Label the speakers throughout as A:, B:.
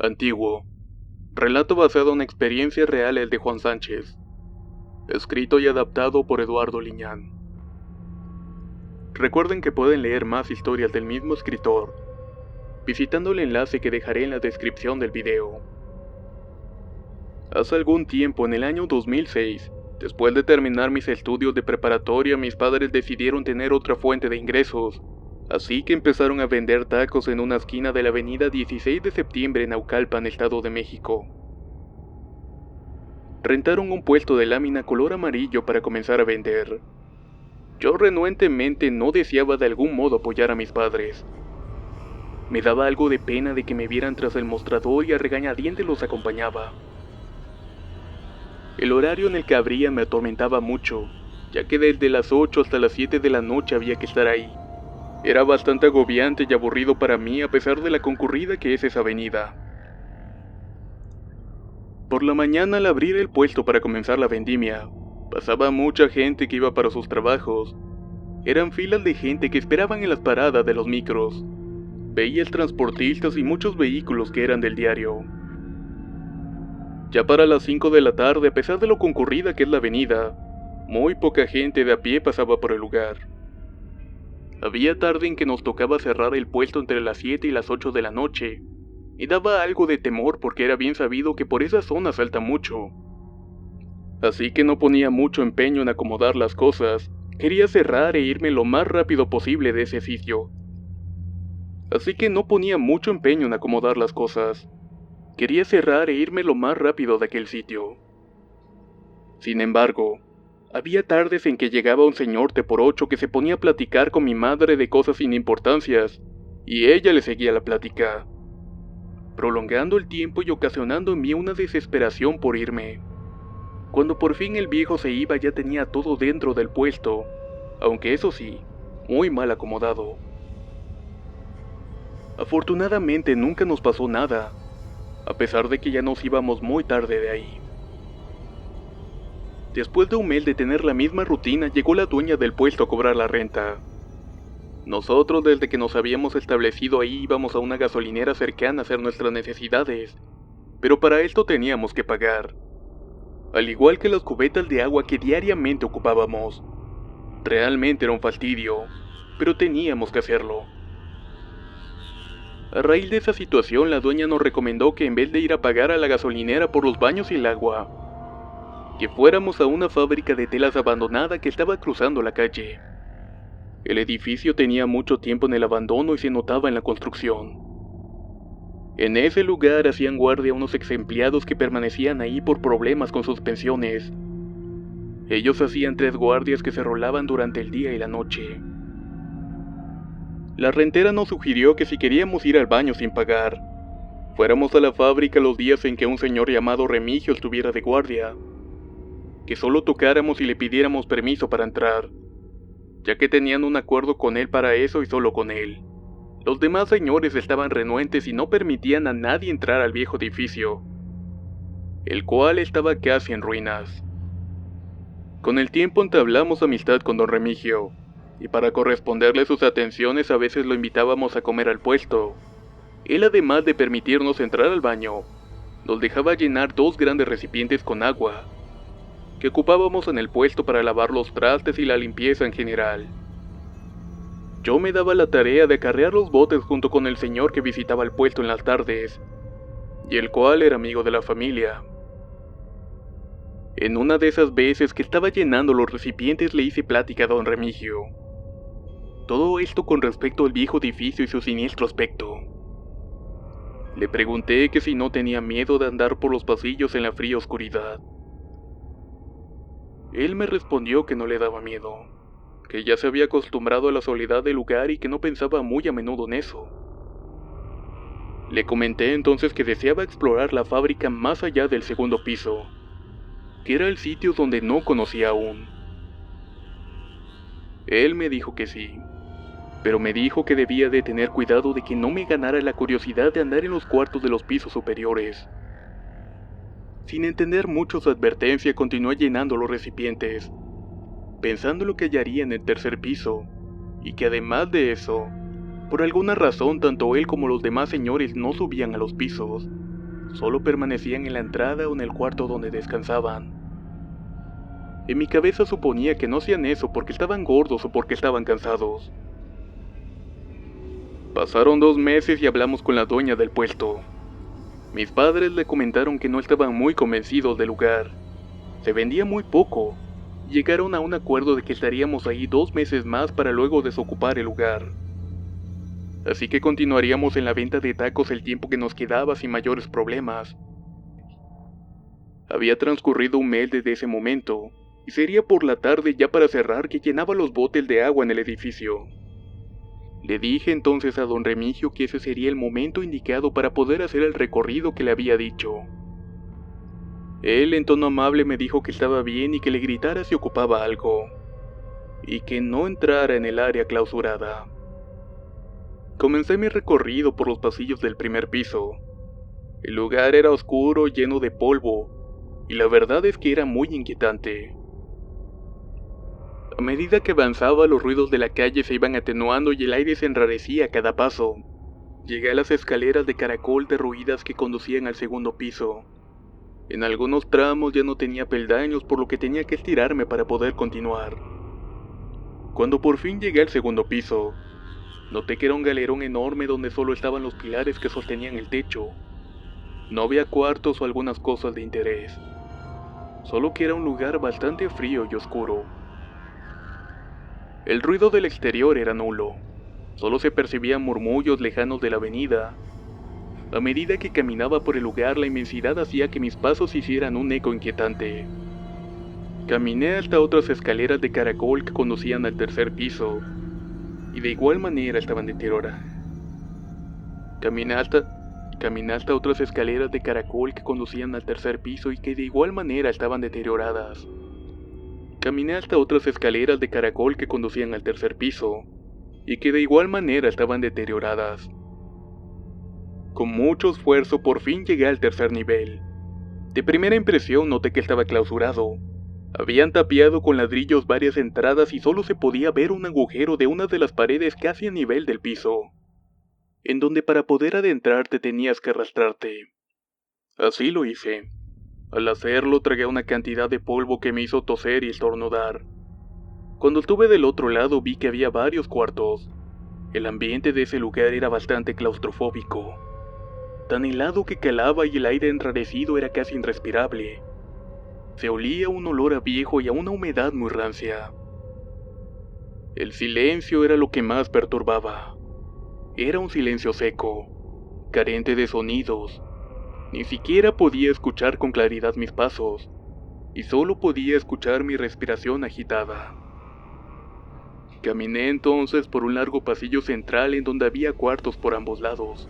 A: Antiguo. Relato basado en experiencias reales de Juan Sánchez. Escrito y adaptado por Eduardo Liñán. Recuerden que pueden leer más historias del mismo escritor visitando el enlace que dejaré en la descripción del video. Hace algún tiempo, en el año 2006, después de terminar mis estudios de preparatoria, mis padres decidieron tener otra fuente de ingresos, así que empezaron a vender tacos en una esquina de la avenida 16 de septiembre en Naucalpan, Estado de México. Rentaron un puesto de lámina color amarillo para comenzar a vender. Yo renuentemente no deseaba de algún modo apoyar a mis padres. Me daba algo de pena de que me vieran tras el mostrador y a regañadientes los acompañaba. El horario en el que abrían me atormentaba mucho, ya que desde las 8 hasta las 7 de la noche había que estar ahí. Era bastante agobiante y aburrido para mí a pesar de la concurrida que es esa avenida. Por la mañana, al abrir el puesto para comenzar la vendimia, pasaba mucha gente que iba para sus trabajos. Eran filas de gente que esperaban en las paradas de los micros. Veías transportistas y muchos vehículos que eran del diario. Ya para las 5 de la tarde, a pesar de lo concurrida que es la avenida, muy poca gente de a pie pasaba por el lugar. Había tarde en que nos tocaba cerrar el puesto entre las 7 y las 8 de la noche, y daba algo de temor porque era bien sabido que por esa zona salta mucho. Así que no ponía mucho empeño en acomodar las cosas, quería cerrar e irme lo más rápido posible de ese sitio. Quería cerrar e irme lo más rápido de aquel sitio. Sin embargo, había tardes en que llegaba un señor de por ocho que se ponía a platicar con mi madre de cosas sin importancias, y ella le seguía la plática, prolongando el tiempo y ocasionando en mí una desesperación por irme. Cuando por fin el viejo se iba, ya tenía todo dentro del puesto, aunque eso sí, muy mal acomodado. Afortunadamente nunca nos pasó nada, a pesar de que ya nos íbamos muy tarde de ahí. Después de un mes de tener la misma rutina, llegó la dueña del puesto a cobrar la renta. Nosotros, desde que nos habíamos establecido ahí, íbamos a una gasolinera cercana a hacer nuestras necesidades, pero para esto teníamos que pagar, al igual que las cubetas de agua que diariamente ocupábamos. Realmente era un fastidio, pero teníamos que hacerlo. A raíz de esa situación, la dueña nos recomendó que en vez de ir a pagar a la gasolinera por los baños y el agua, que fuéramos a una fábrica de telas abandonada que estaba cruzando la calle. El edificio tenía mucho tiempo en el abandono y se notaba en la construcción. En ese lugar hacían guardia unos ex empleados que permanecían ahí por problemas con sus pensiones. Ellos hacían 3 guardias que se rolaban durante el día y la noche. La rentera nos sugirió que si queríamos ir al baño sin pagar, fuéramos a la fábrica los días en que un señor llamado Remigio estuviera de guardia, que solo tocáramos y le pidiéramos permiso para entrar, ya que tenían un acuerdo con él para eso y solo con él. Los demás señores estaban renuentes y no permitían a nadie entrar al viejo edificio, el cual estaba casi en ruinas. Con el tiempo entablamos amistad con don Remigio, y para corresponderle sus atenciones a veces lo invitábamos a comer al puesto. Él, además de permitirnos entrar al baño, nos dejaba llenar 2 grandes recipientes con agua, que ocupábamos en el puesto para lavar los trastes y la limpieza en general. Yo me daba la tarea de acarrear los botes junto con el señor que visitaba el puesto en las tardes, y el cual era amigo de la familia. En una de esas veces que estaba llenando los recipientes le hice plática a don Remigio. Todo esto con respecto al viejo edificio y su siniestro aspecto. Le pregunté que si no tenía miedo de andar por los pasillos en la fría oscuridad. Él me respondió que no le daba miedo, que ya se había acostumbrado a la soledad del lugar y que no pensaba muy a menudo en eso. Le comenté entonces que deseaba explorar la fábrica más allá del 2.º piso, que era el sitio donde no conocía aún. Él me dijo que sí, pero me dijo que debía de tener cuidado de que no me ganara la curiosidad de andar en los cuartos de los pisos superiores. Sin entender mucho su advertencia, continué llenando los recipientes, pensando lo que hallaría en el 3.er piso, y que además de eso, por alguna razón tanto él como los demás señores no subían a los pisos. Solo permanecían en la entrada o en el cuarto donde descansaban. En mi cabeza suponía que no hacían eso porque estaban gordos o porque estaban cansados. Pasaron 2 meses y hablamos con la dueña del puesto. Mis padres le comentaron que no estaban muy convencidos del lugar. Se vendía muy poco. Llegaron a un acuerdo de que estaríamos ahí 2 meses más para luego desocupar el lugar. Así que continuaríamos en la venta de tacos el tiempo que nos quedaba sin mayores problemas. Había transcurrido un mes desde ese momento, y sería por la tarde ya para cerrar que llenaba los botes de agua en el edificio. Le dije entonces a don Remigio que ese sería el momento indicado para poder hacer el recorrido que le había dicho. Él en tono amable me dijo que estaba bien y que le gritara si ocupaba algo, y que no entrara en el área clausurada. Comencé mi recorrido por los pasillos del primer piso. El lugar era oscuro, lleno de polvo, y la verdad es que era muy inquietante. A medida que avanzaba, los ruidos de la calle se iban atenuando y el aire se enrarecía a cada paso. Llegué a las escaleras de caracol derruidas que conducían al segundo piso. En algunos tramos ya no tenía peldaños, por lo que tenía que estirarme para poder continuar. Cuando por fin llegué al segundo piso, noté que era un galerón enorme donde solo estaban los pilares que sostenían el techo. No había cuartos o algunas cosas de interés, solo que era un lugar bastante frío y oscuro. El ruido del exterior era nulo, solo se percibían murmullos lejanos de la avenida. A medida que caminaba por el lugar, la inmensidad hacía que mis pasos hicieran un eco inquietante. Caminé hasta otras escaleras de caracol que conducían al tercer piso, y de igual manera estaban deterioradas. Caminé hasta otras escaleras de caracol que conducían al tercer piso y que de igual manera estaban deterioradas. Caminé hasta otras escaleras de caracol que conducían al tercer piso, y que de igual manera estaban deterioradas. Con mucho esfuerzo por fin llegué al tercer nivel. De primera impresión noté que estaba clausurado. Habían tapiado con ladrillos varias entradas y solo se podía ver un agujero de una de las paredes casi a nivel del piso, en donde para poder adentrarte tenías que arrastrarte. Así lo hice. Al hacerlo tragué una cantidad de polvo que me hizo toser y estornudar. Cuando estuve del otro lado vi que había varios cuartos. El ambiente de ese lugar era bastante claustrofóbico. Tan helado que calaba y el aire enrarecido era casi irrespirable. Se olía un olor a viejo y a una humedad muy rancia. El silencio era lo que más perturbaba. Era un silencio seco, carente de sonidos. Ni siquiera podía escuchar con claridad mis pasos, y solo podía escuchar mi respiración agitada. Caminé entonces por un largo pasillo central en donde había cuartos por ambos lados.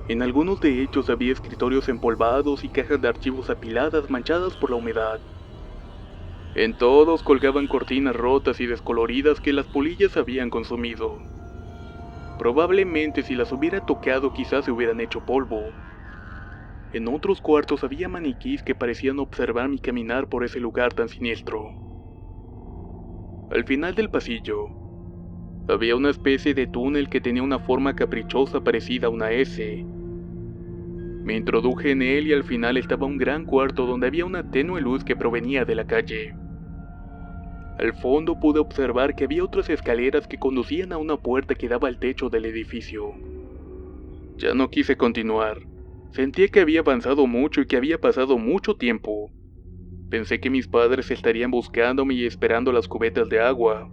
A: En algunos de ellos había escritorios empolvados y cajas de archivos apiladas manchadas por la humedad. En todos colgaban cortinas rotas y descoloridas que las polillas habían consumido. Probablemente si las hubiera tocado quizás se hubieran hecho polvo. En otros cuartos había maniquís que parecían observar mi caminar por ese lugar tan siniestro. Al final del pasillo, había una especie de túnel que tenía una forma caprichosa parecida a una S. Me introduje en él y al final estaba un gran cuarto donde había una tenue luz que provenía de la calle. Al fondo pude observar que había otras escaleras que conducían a una puerta que daba al techo del edificio. Ya no quise continuar. Sentía que había avanzado mucho y que había pasado mucho tiempo. Pensé que mis padres estarían buscándome y esperando las cubetas de agua.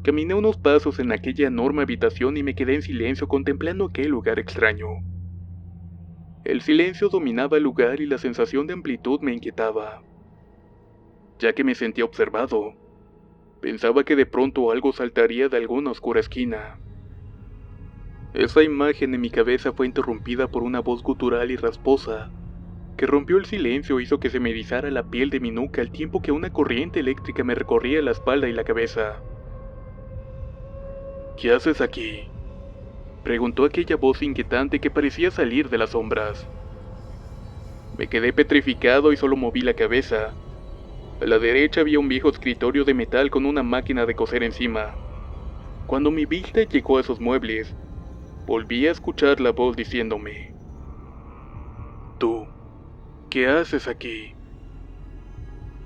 A: Caminé unos pasos en aquella enorme habitación y me quedé en silencio contemplando aquel lugar extraño. El silencio dominaba el lugar y la sensación de amplitud me inquietaba, ya que me sentía observado. Pensaba que de pronto algo saltaría de alguna oscura esquina. Esa imagen en mi cabeza fue interrumpida por una voz gutural y rasposa, que rompió el silencio e hizo que se me erizara la piel de mi nuca al tiempo que una corriente eléctrica me recorría la espalda y la cabeza. ¿Qué haces aquí?, preguntó aquella voz inquietante que parecía salir de las sombras. Me quedé petrificado y solo moví la cabeza. A la derecha había un viejo escritorio de metal con una máquina de coser encima. Cuando mi vista llegó a esos muebles, volví a escuchar la voz diciéndome: ¿Tú? ¿Qué haces aquí?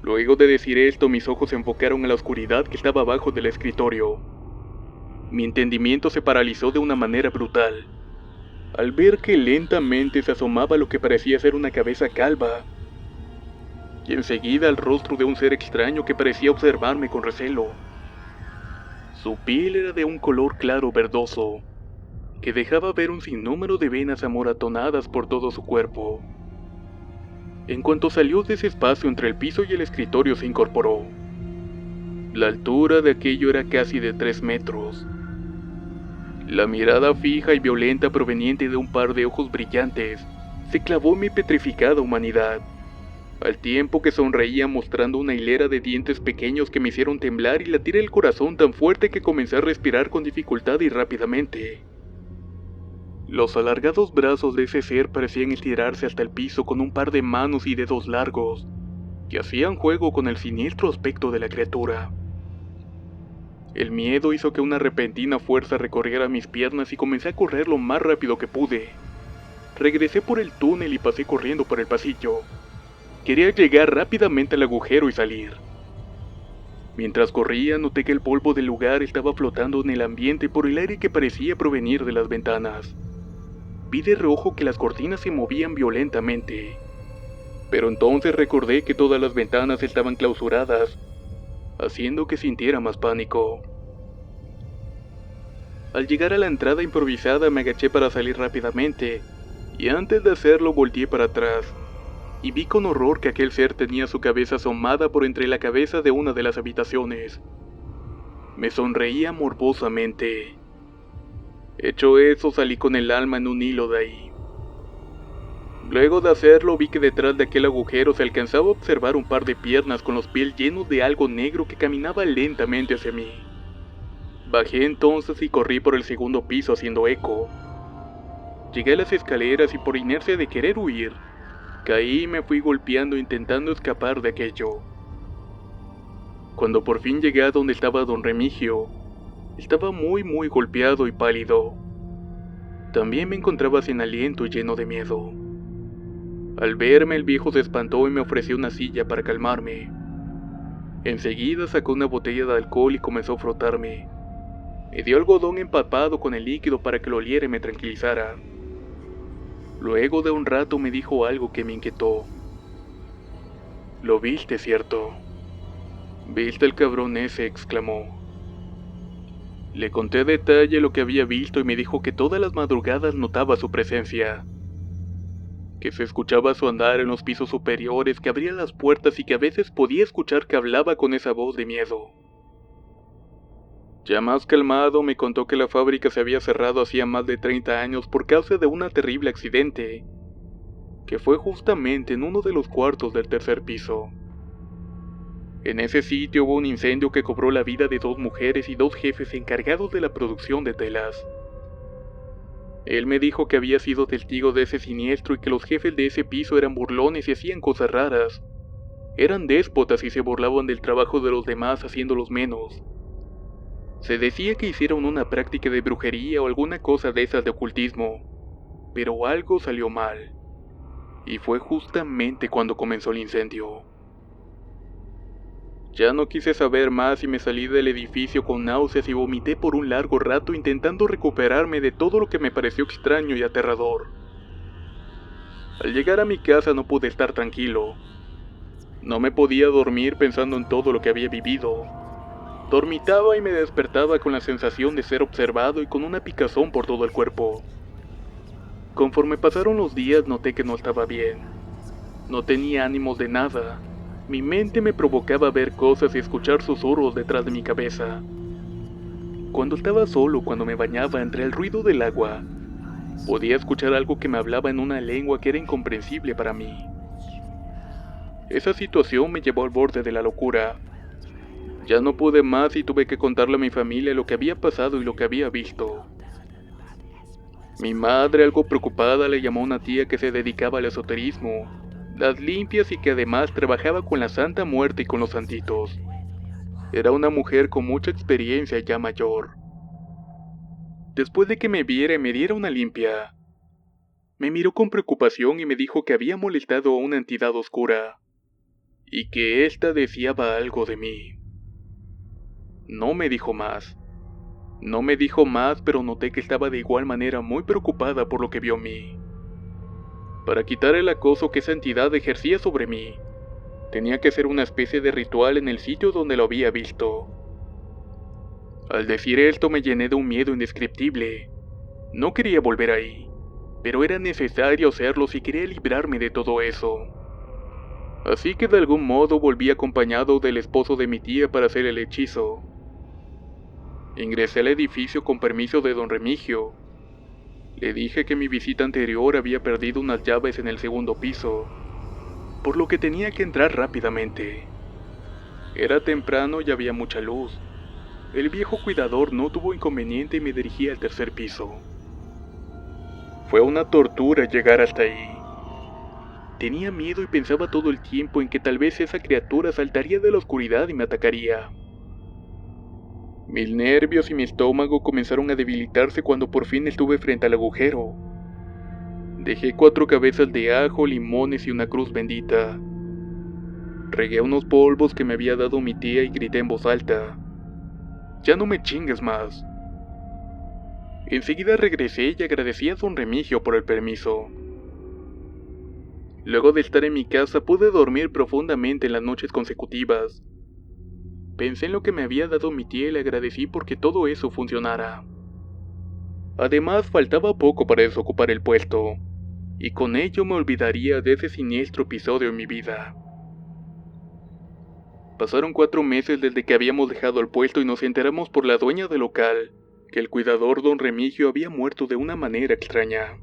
A: Luego de decir esto, mis ojos se enfocaron a la oscuridad que estaba abajo del escritorio. Mi entendimiento se paralizó de una manera brutal, al ver que lentamente se asomaba lo que parecía ser una cabeza calva, y enseguida el rostro de un ser extraño que parecía observarme con recelo. Su piel era de un color claro verdoso, que dejaba ver un sinnúmero de venas amoratonadas por todo su cuerpo. En cuanto salió de ese espacio entre el piso y el escritorio se incorporó. La altura de aquello era casi de 3 metros. La mirada fija y violenta proveniente de un par de ojos brillantes se clavó en mi petrificada humanidad, al tiempo que sonreía mostrando una hilera de dientes pequeños que me hicieron temblar y latir el corazón tan fuerte que comencé a respirar con dificultad y rápidamente. Los alargados brazos de ese ser parecían estirarse hasta el piso con un par de manos y dedos largos, que hacían juego con el siniestro aspecto de la criatura. El miedo hizo que una repentina fuerza recorriera mis piernas y comencé a correr lo más rápido que pude. Regresé por el túnel y pasé corriendo por el pasillo. Quería llegar rápidamente al agujero y salir. Mientras corría, noté que el polvo del lugar estaba flotando en el ambiente por el aire que parecía provenir de las ventanas. Vi de reojo que las cortinas se movían violentamente, pero entonces recordé que todas las ventanas estaban clausuradas, haciendo que sintiera más pánico. Al llegar a la entrada improvisada me agaché para salir rápidamente, y antes de hacerlo volteé para atrás, y vi con horror que aquel ser tenía su cabeza asomada por entre la cabeza de una de las habitaciones. Me sonreía morbosamente. Hecho eso, salí con el alma en un hilo de ahí. Luego de hacerlo, vi que detrás de aquel agujero se alcanzaba a observar un par de piernas con los pies llenos de algo negro que caminaba lentamente hacia mí. Bajé entonces y corrí por el segundo piso haciendo eco. Llegué a las escaleras y por inercia de querer huir, caí y me fui golpeando intentando escapar de aquello. Cuando por fin llegué a donde estaba don Remigio, estaba muy golpeado y pálido. También me encontraba sin aliento y lleno de miedo. Al verme, el viejo se espantó y me ofreció una silla para calmarme. Enseguida sacó una botella de alcohol y comenzó a frotarme. Me dio algodón empapado con el líquido para que lo oliera y me tranquilizara. Luego de un rato me dijo algo que me inquietó. «Lo viste, ¿cierto?» «¿Viste el cabrón ese?», exclamó. Le conté a detalle lo que había visto y me dijo que todas las madrugadas notaba su presencia, que se escuchaba su andar en los pisos superiores, que abría las puertas y que a veces podía escuchar que hablaba con esa voz de miedo. Ya más calmado, me contó que la fábrica se había cerrado hacía más de 30 años por causa de un terrible accidente, que fue justamente en uno de los cuartos del tercer piso. En ese sitio hubo un incendio que cobró la vida de 2 mujeres y 2 jefes encargados de la producción de telas. Él me dijo que había sido testigo de ese siniestro y que los jefes de ese piso eran burlones y hacían cosas raras. Eran déspotas y se burlaban del trabajo de los demás haciéndolos menos. Se decía que hicieron una práctica de brujería o alguna cosa de esas de ocultismo, pero algo salió mal. Y fue justamente cuando comenzó el incendio. Ya no quise saber más y me salí del edificio con náuseas y vomité por un largo rato intentando recuperarme de todo lo que me pareció extraño y aterrador. Al llegar a mi casa no pude estar tranquilo. No me podía dormir pensando en todo lo que había vivido. Dormitaba y me despertaba con la sensación de ser observado y con una picazón por todo el cuerpo. Conforme pasaron los días noté que no estaba bien. No tenía ánimos de nada. Mi mente me provocaba ver cosas y escuchar susurros detrás de mi cabeza. Cuando estaba solo, cuando me bañaba entre el ruido del agua, podía escuchar algo que me hablaba en una lengua que era incomprensible para mí. Esa situación me llevó al borde de la locura. Ya no pude más y tuve que contarle a mi familia lo que había pasado y lo que había visto. Mi madre, algo preocupada, le llamó a una tía que se dedicaba al esoterismo, las limpias y que además trabajaba con la Santa Muerte y con los santitos. Era una mujer con mucha experiencia ya mayor. Después de que me viera y me diera una limpia, Me miró con preocupación y me dijo que había molestado a una entidad oscura, y que ésta deseaba algo de mí. No me dijo más. Pero noté que estaba de igual manera muy preocupada por lo que vio en mí. Para quitar el acoso que esa entidad ejercía sobre mí, tenía que hacer una especie de ritual en el sitio donde lo había visto. Al decir esto me llené de un miedo indescriptible. No quería volver ahí, pero era necesario hacerlo si quería librarme de todo eso. Así que de algún modo volví acompañado del esposo de mi tía para hacer el hechizo. Ingresé al edificio con permiso de don Remigio. Le dije que mi visita anterior había perdido unas llaves en el segundo piso, por lo que tenía que entrar rápidamente. Era temprano y había mucha luz. El viejo cuidador no tuvo inconveniente y me dirigí al tercer piso. Fue una tortura llegar hasta ahí. Tenía miedo y pensaba todo el tiempo en que tal vez esa criatura saltaría de la oscuridad y me atacaría. Mis nervios y mi estómago comenzaron a debilitarse cuando por fin estuve frente al agujero. Dejé 4 cabezas de ajo, limones y una cruz bendita. Regué unos polvos que me había dado mi tía y grité en voz alta: «Ya no me chingues más». Enseguida regresé y agradecí a don Remigio por el permiso. Luego de estar en mi casa pude dormir profundamente en las noches consecutivas. Pensé en lo que me había dado mi tía y le agradecí porque todo eso funcionara. Además, faltaba poco para desocupar el puesto, y con ello me olvidaría de ese siniestro episodio en mi vida. Pasaron 4 meses desde que habíamos dejado el puesto y nos enteramos por la dueña del local que el cuidador don Remigio había muerto de una manera extraña.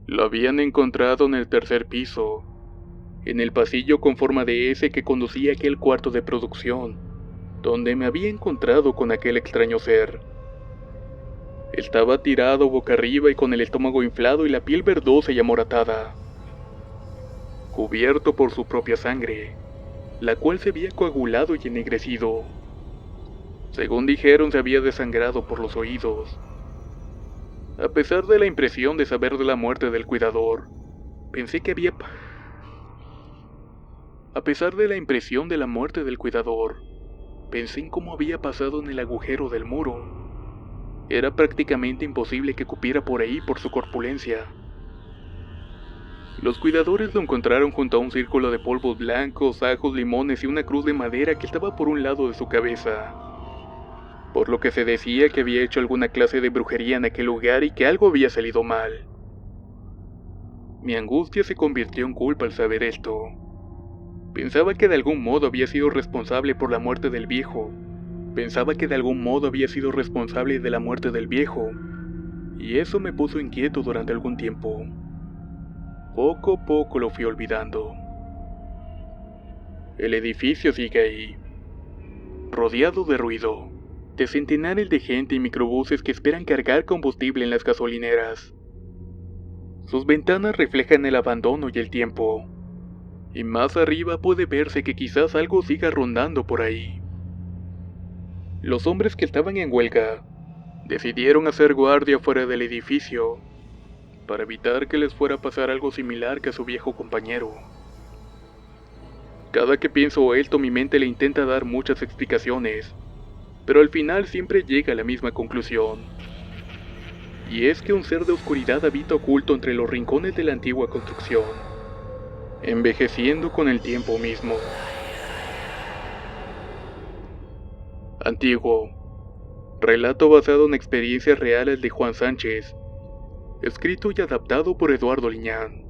A: Lo habían encontrado en el tercer piso, en el pasillo con forma de S que conducía a aquel cuarto de producción, donde me había encontrado con aquel extraño ser. Estaba tirado boca arriba y con el estómago inflado y la piel verdosa y amoratada, cubierto por su propia sangre, la cual se había coagulado y ennegrecido. Según dijeron, se había desangrado por los oídos. A pesar de la impresión de saber de la muerte del cuidador, pensé que había... A pesar de la impresión de la muerte del cuidador, pensé en cómo había pasado en el agujero del muro. Era prácticamente imposible que cupiera por ahí por su corpulencia. Los cuidadores lo encontraron junto a un círculo de polvos blancos, ajos, limones y una cruz de madera que estaba por un lado de su cabeza. Por lo que se decía que había hecho alguna clase de brujería en aquel lugar y que algo había salido mal. Mi angustia se convirtió en culpa al saber esto. Pensaba que de algún modo había sido responsable por la muerte del viejo. Y eso me puso inquieto durante algún tiempo. Poco a poco lo fui olvidando. El edificio sigue ahí, rodeado de ruido, de centenares de gente y microbuses que esperan cargar combustible en las gasolineras. Sus ventanas reflejan el abandono y el tiempo. Y más arriba puede verse que quizás algo siga rondando por ahí. Los hombres que estaban en huelga decidieron hacer guardia fuera del edificio para evitar que les fuera a pasar algo similar que a su viejo compañero. Cada que pienso esto, mi mente le intenta dar muchas explicaciones, pero al final siempre llega a la misma conclusión. Y es que un ser de oscuridad habita oculto entre los rincones de la antigua construcción, envejeciendo con el tiempo mismo. Antiguo. Relato basado en experiencias reales de Juan Sánchez. Escrito y adaptado por Eduardo Liñán.